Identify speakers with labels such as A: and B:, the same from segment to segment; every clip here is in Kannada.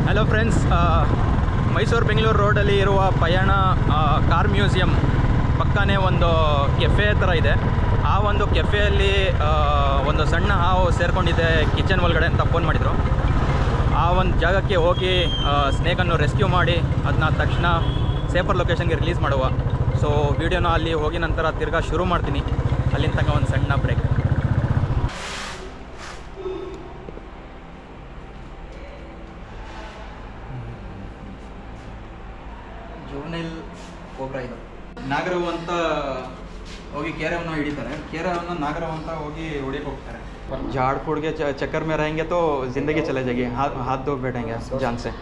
A: ಹಲೋ ಫ್ರೆಂಡ್ಸ್, ಮೈಸೂರು ಬೆಂಗಳೂರು ರೋಡಲ್ಲಿ ಇರುವ ಪಯಣ ಕಾರ್ ಮ್ಯೂಸಿಯಂ ಪಕ್ಕನೇ ಒಂದು ಕೆಫೆ ಥರ ಇದೆ. ಆ ಒಂದು ಕೆಫೆಯಲ್ಲಿ ಒಂದು ಸಣ್ಣ ಹಾವು ಸೇರಿಕೊಂಡಿದೆ ಕಿಚನ್ ಒಳಗಡೆ ಅಂತ ಫೋನ್ ಮಾಡಿದರು. ಆ ಒಂದು ಜಾಗಕ್ಕೆ ಹೋಗಿ ಸ್ನೇಕನ್ನು ರೆಸ್ಕ್ಯೂ ಮಾಡಿ ಅದನ್ನ ತಕ್ಷಣ ಸೇಫರ್ ಲೊಕೇಶನ್ಗೆ ರಿಲೀಸ್ ಮಾಡುವ. ಸೊ ವಿಡಿಯೋನ ಅಲ್ಲಿ ಹೋಗಿ ನಂತರ ತಿರ್ಗಾ ಶುರು ಮಾಡ್ತೀನಿ. ಅಲ್ಲಿಂದ ತನಕ ಒಂದು ಸಣ್ಣ ಬ್ರೇಕ್. ಜುವೆನೈಲ್ ಕೋಬ್ರಾ ಇದು. ನಾಗರವು ಅಂತ ಹೋಗಿ ಕೇರವನ್ನು ಹಿಡಿತಾರೆ. ಕೇರವನ್ನು ನಾಗರವು ಅಂತ ಹೋಗಿ ಹೊಡಿಯಕ್ಕೆ ಹೋಗ್ತಾರೆ. झाड़ फूड़ के चक्कर में रहेंगे तो ज़िंदगी चले जाएगी. हाथ धो बैठेंगे जान से.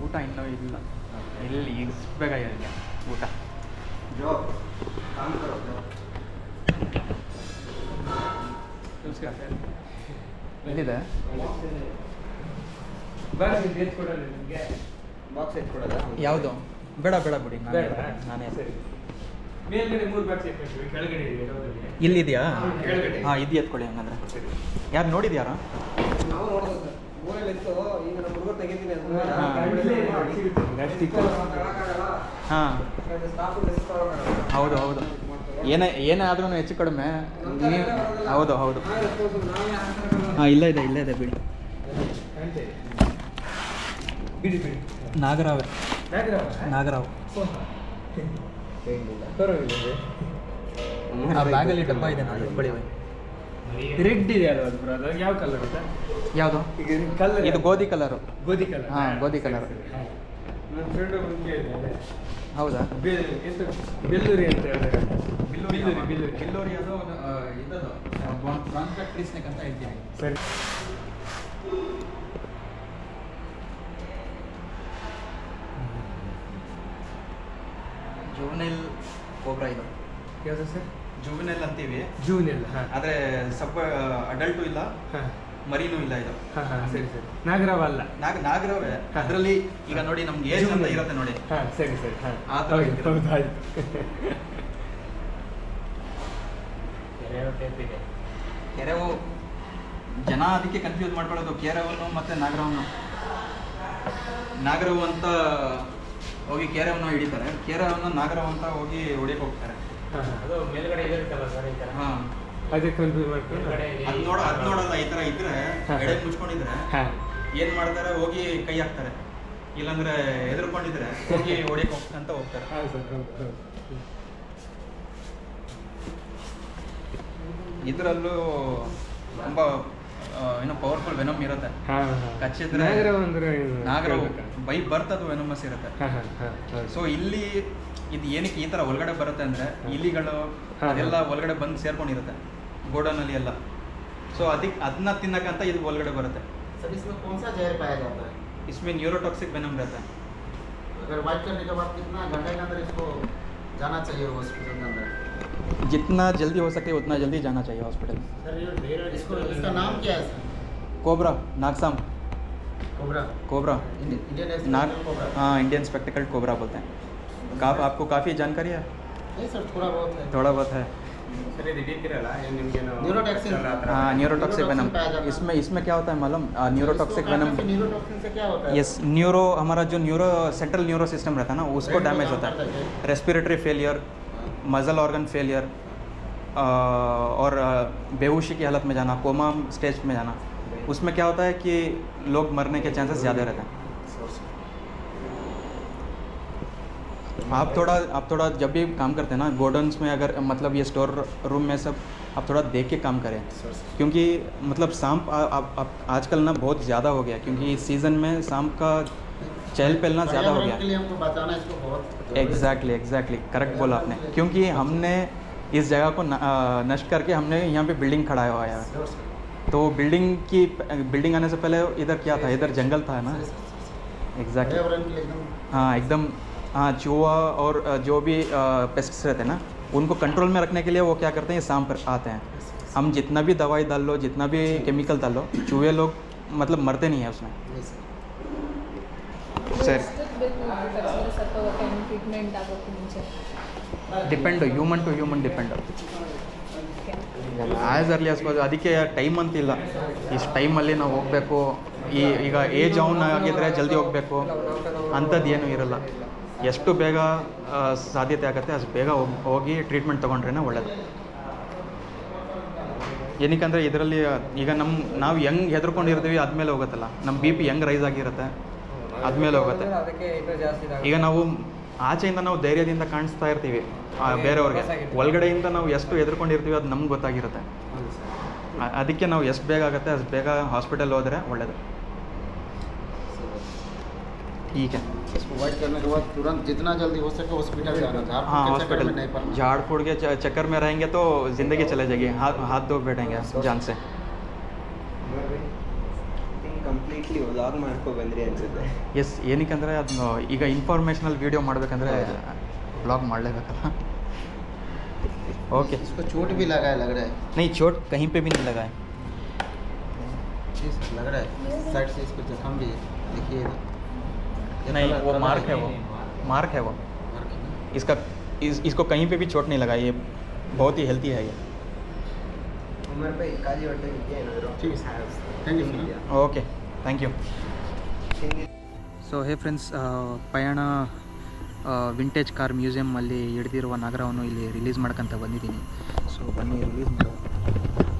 A: ಊಟ ಇನ್ನೂ ಇಲ್ಲ. ಎಲ್ಲಿ ಇಸ್ಬೇಕಾಗಿದೆ ಊಟ. ಎಲ್ಲಿದೆ ಯಾವುದು? ಬೇಡ ಬೇಡ ಬಿಡಿ, ನಾನೇ. ಇಲ್ಲಿದೆಯಾ? ಹಾಂ, ಇದು ಎತ್ಕೊಳ್ಳಿ ಹಂಗಂದ್ರೆ. ಯಾರು ನೋಡಿದ್ಯಾರ? ಹಾಂ, ಹೌದು ಹೌದು. ಏನೇ ಆದ್ರೂ ಹೆಚ್ಚು ಕಡಿಮೆ. ಹೌದು ಹೌದು. ಹಾಂ, ಇಲ್ಲೇ ಇದೆ ಬಿಡಿ. ನಾಗರಾವ್. ಆ ಬ್ಯಾಗಲ್ಲಿ ಡಬ್ಬ ಇದೆ, ನಾನು ಎತ್ಕೊಳ್ಳಿ.
B: ರೆಡ್ ಇದೆ ಅಲ್ವಾ ಅದು? ಅದು ಯಾವ ಕಲರ್ ಇದೆ?
A: ಯಾವುದು?
B: ಕಲರ್
A: ಇದು ಗೋಧಿ ಕಲರು.
B: ಗೋಧಿ ಕಲರ್.
A: ಹಾಂ, ಗೋಧಿ ಕಲರ್.
B: ನನ್ನ ಫ್ರೆಂಡ್ ಕೇಳಿದೆ.
A: ಹೌದಾ?
B: ಬೆಲ್ಲೂರಿ ಅಂತ ಹೇಳಿದ್ರೆ.
A: ಬಿಲ್ಲೂರಿ ಅದು ಇದದು ಕಾಂಟ್ರಾಕ್ಟ್ ಸ್ನೇಕ್ ಅಂತ ಹೇಳ್ತೀನಿ.
B: ಸರಿ.
A: ಜುವೆನೈಲ್ ಕೋಬ್ರಾ ಇದು.
B: ಯಾವುದು ಸರ್?
A: ಜುವೆನೈಲ್ ಅಂತೀವಿ.
B: ಜೂನಿಯಲ್.
A: ಆದರೆ ಸ್ವಲ್ಪ ಅಡಲ್ಟು ಇಲ್ಲ, ಮರಿನೂ ಇಲ್ಲ ಇದು.
B: ಸರಿ ಸರಿ. ನಾಗರಾವ್ ಅಲ್ಲ,
A: ನಾಗರವೇ. ಅದರಲ್ಲಿ ಈಗ ನೋಡಿ ನಮ್ಗೆ ಏಜ್ ಅಂತ ಇರುತ್ತೆ ನೋಡಿ.
B: ಸರಿ ಸರಿ.
A: ಆ ಥರ ಕೆರೆವು ಜನ ಅದಕ್ಕೆ ಕನ್ಫ್ಯೂಸ್ ಮಾಡ್ಕೊಳ್ಳೋದು, ಕೆರೆವನ್ನು ಮತ್ತು ನಾಗರವು ಅಂತ ಹೋಗಿ ಕೇರವನ್ನು ಹಿಡಿತಾರೆ. ಕೇರವನ್ನು ನಾಗರವು ಅಂತ ಹೋಗಿ ಹೊಡಿಯಕ್ಕೆ ಹೋಗ್ತಾರೆ.
B: ಅದು ಮೇಲ್ಗಡೆ ಇರುತ್ತಲ್ಲ ಸರ್, ಈ ಥರ.
A: ಹಾಂ,
B: ಅದೇ ಕನ್ಫ್ಯೂಸ್ ಮಾಡ್ಕೊಂಡು
A: ಅದು ನೋಡಲ್ಲ. ಈ ಥರ ಇದ್ರೆ ಎಡೆ ಮುಚ್ಕೊಂಡಿದ್ರೆ ಏನು ಮಾಡ್ತಾರೆ, ಹೋಗಿ ಕೈ ಹಾಕ್ತಾರೆ. ಇಲ್ಲಾಂದ್ರೆ ಹೆದರ್ಕೊಂಡಿದ್ರೆ ಹೋಗಿ ಹೊಡಿಯಕ್ಕೆ ಅಂತ ಹೋಗ್ತಾರೆ. ಇದರಲ್ಲೂ ತುಂಬ ಏನೋ ಪವರ್ಫುಲ್ ವೆನಮ್ ಇರುತ್ತೆ. ಕಚ್ಚಿದ್ರೆ ನಾಗರವು ಬೈ ಬರ್ತದು ವೆನಮಸ್ ಇರುತ್ತೆ. ಸೊ ಇಲ್ಲಿ ಇದು ಏನಕ್ಕೆ ಈ ಥರ ಒಳಗಡೆ ಬರುತ್ತೆ ಅಂದರೆ, ಇಲಿಗಳು ಅದೆಲ್ಲ ಒಳಗಡೆ ಬಂದು ಸೇರ್ಕೊಂಡಿರುತ್ತೆ ಗೋಡನಲ್ಲಿ ಎಲ್ಲ. ಸೊ ಅದನ್ನ ತಿನ್ನಕ್ಕಂತ ಇದು ಒಳಗಡೆ ಬರುತ್ತೆ. इसमें न्यूरोटॉक्सिक वेनम रहता है.
C: अगर वाइट करने के बाद कितना घंटे के अंदर इसको जाना चाहिए हॉस्पिटल के अंदर?
A: जितना जल्दी हो सके उतना जल्दी जाना चाहिए हॉस्पिटल.
C: इसका नाम क्या है सर?
A: कोबरा, नागसाम कोबरा.
C: नाग?
A: हाँ, इंडियन स्पेक्टिकल्ड कोबरा बोलते हैं. आपको काफ़ी जानकारी है?
C: नहीं सर, थोड़ा बहुत है.
B: ಸರಿ, ಇದಿರಲ್ಲ ನಿಮಗೆ
A: हाँ, न्यूरोटॉक्सिक वेनम. इसमें क्या होता है मालूम? Neurotoxic venom.
C: न्यूरोटॉक्सिन से क्या होता है?
A: यस, हमारा जो सेंट्रल न्यूरो सिस्टम रहता है ना, उसको डैमेज होता है. Respiratory failure, muscle organ failure, और बेहोशी की हालत में जाना, कोमा स्टेज में जाना. उसमें क्या होता है कि लोग मरने के चांसेस ज़्यादा रहते हैं. आप थोड़ा जब भी काम करते हैं ना गोडाउन्स में, अगर मतलब ये स्टोर रूम में सब आप थोड़ा देख के काम करें, क्योंकि मतलब सांप आजकल ना बहुत ज़्यादा हो गया, क्योंकि इस सीज़न में सांप का चहल पहल ना ज़्यादा हो
C: पर्यावरण के लिए
A: गया।
C: हमको बचाना इसको बहुत
A: एग्जैक्टली करेक्ट बोला आपने, क्योंकि हमने इस जगह को नष्ट करके हमने यहाँ पे बिल्डिंग खड़ा हुआ है। तो बिल्डिंग आने से पहले इधर क्या था, इधर जंगल था ना। एग्जैक्टली,
C: पर्यावरण के लिए एकदम
A: हाँ एकदम, हाँ चूहा और जो भी पेस्ट्स रहते हैं ना, उनको कंट्रोल में रखने के लिए वो क्या करते हैं, सांप आते हैं। हम जितना भी दवाई डाल लो, जितना भी केमिकल डाल लो, चूहे लोग मतलब मरते नहीं है उसमें। ಸರಿ,
D: ಟ್ರೀಟ್ಮೆಂಟ್ ಆಗೋಕ್ಕೆ ಮುಂಚೆ
A: depend, human to human depend. As early as possible. ಅದಕ್ಕೆ ಟೈಮ್ ಅಂತಿಲ್ಲ, ಇಷ್ಟು ಟೈಮಲ್ಲಿ ನಾವು ಹೋಗಬೇಕು, ಈಗ ಏಜ್ ಆನ್ ಆಗಿದ್ದರೆ ಜಲ್ದಿ ಹೋಗಬೇಕು ಅಂಥದ್ದು ಏನೂ ಇರಲ್ಲ. ಎಷ್ಟು ಬೇಗ ಸಾಧ್ಯತೆ ಆಗುತ್ತೆ ಅಷ್ಟು ಬೇಗ ಹೋಗಿ ಟ್ರೀಟ್ಮೆಂಟ್ ತೊಗೊಂಡ್ರೆ ಒಳ್ಳೆಯದು. ಏನಕ್ಕಂದರೆ ಇದರಲ್ಲಿ ಈಗ ನಾವು ಹೆಂಗೆ ಹೆದರ್ಕೊಂಡಿರ್ತೀವಿ ಅದ್ಮೇಲೆ ಹೋಗುತ್ತಲ್ಲ, ನಮ್ಮ ಬಿ ಪಿ ಹೆಂಗೆ ರೈಸ್ ಆಗಿರುತ್ತೆ ಅದ್ಮೇಲೆ ಹೋಗುತ್ತೆ. ಈಗ ನಾವು ಆಚೆಯಿಂದ ನಾವು ಧೈರ್ಯದಿಂದ ಕಾಣಿಸ್ತಾ ಇರ್ತೀವಿ ಬೇರೆಯವ್ರಿಗೆ, ಒಳಗಡೆಯಿಂದ ನಾವು ಎಷ್ಟು ಹೆದರ್ಕೊಂಡಿರ್ತೀವಿ ಅದು ನಮ್ಗೆ ಗೊತ್ತಾಗಿರುತ್ತೆ. ಅದಕ್ಕೆ ನಾವು ಎಷ್ಟು ಬೇಗ ಆಗುತ್ತೆ ಅಷ್ಟು ಬೇಗ ಹಾಸ್ಪಿಟಲ್ ಹೋದರೆ ಒಳ್ಳೆಯದು. ठीक है,
C: इसको वाइट करने के बाद तुरंत जितना जल्दी हो सके हॉस्पिटल जाना।
A: हाँ हॉस्पिटल, झाड़ फूड़ के चक्कर में रहेंगे तो ज़िंदगी चले जाएगी, हाथ धो बैठेंगे जान से.
E: ಕಂಪ್ಲೀಟ್ಲಿ ವ್ಲಾಗ್ ಮಾಡ್ಕೊ ಬಂದ್ರಿ ಅನ್ಸುತ್ತೆ.
A: ಎಸ್, ಏನಕ್ಕಂದರೆ ಅದನ್ನು ಈಗ ಇನ್ಫಾರ್ಮೇಷನಲ್ ವೀಡಿಯೋ ಮಾಡಬೇಕಂದ್ರೆ ವ್ಲಾಗ್ ಮಾಡಲೇಬೇಕಲ್ಲ. ओके,
C: इसको चोट भी लगा है लग रहा है।
A: नहीं चोट कहीं पे भी नहीं लगा है.
C: लग रहा है साइड से इसको जख्म भी है, देखिए
A: नहीं वो मार्क है, वो मार्क है वो इसका. इसको कहीं पे भी चोट नहीं लगा, ये बहुत ही हेल्थी है ये.
E: उमर पे काली ಹೊಟ್ಟೆ ಇದೆಯಾ ಏನಾದರೂ?
C: ठीक है, thank you sir.
A: Okay, thank you. So hey friends, ಪಯಣ ವಿಂಟೇಜ್ ಕಾರ್ ಮ್ಯೂಸಿಯಮ್ಮಲ್ಲಿ ಹಿಡಿದಿರುವ ನಗರವನ್ನು ಇಲ್ಲಿ ರಿಲೀಸ್ ಮಾಡ್ಕೊತ ಬಂದಿದ್ದೀನಿ. ಸೊ ಬನ್ನಿ ರಿಲೀಸ್ ಮಾಡೋದು.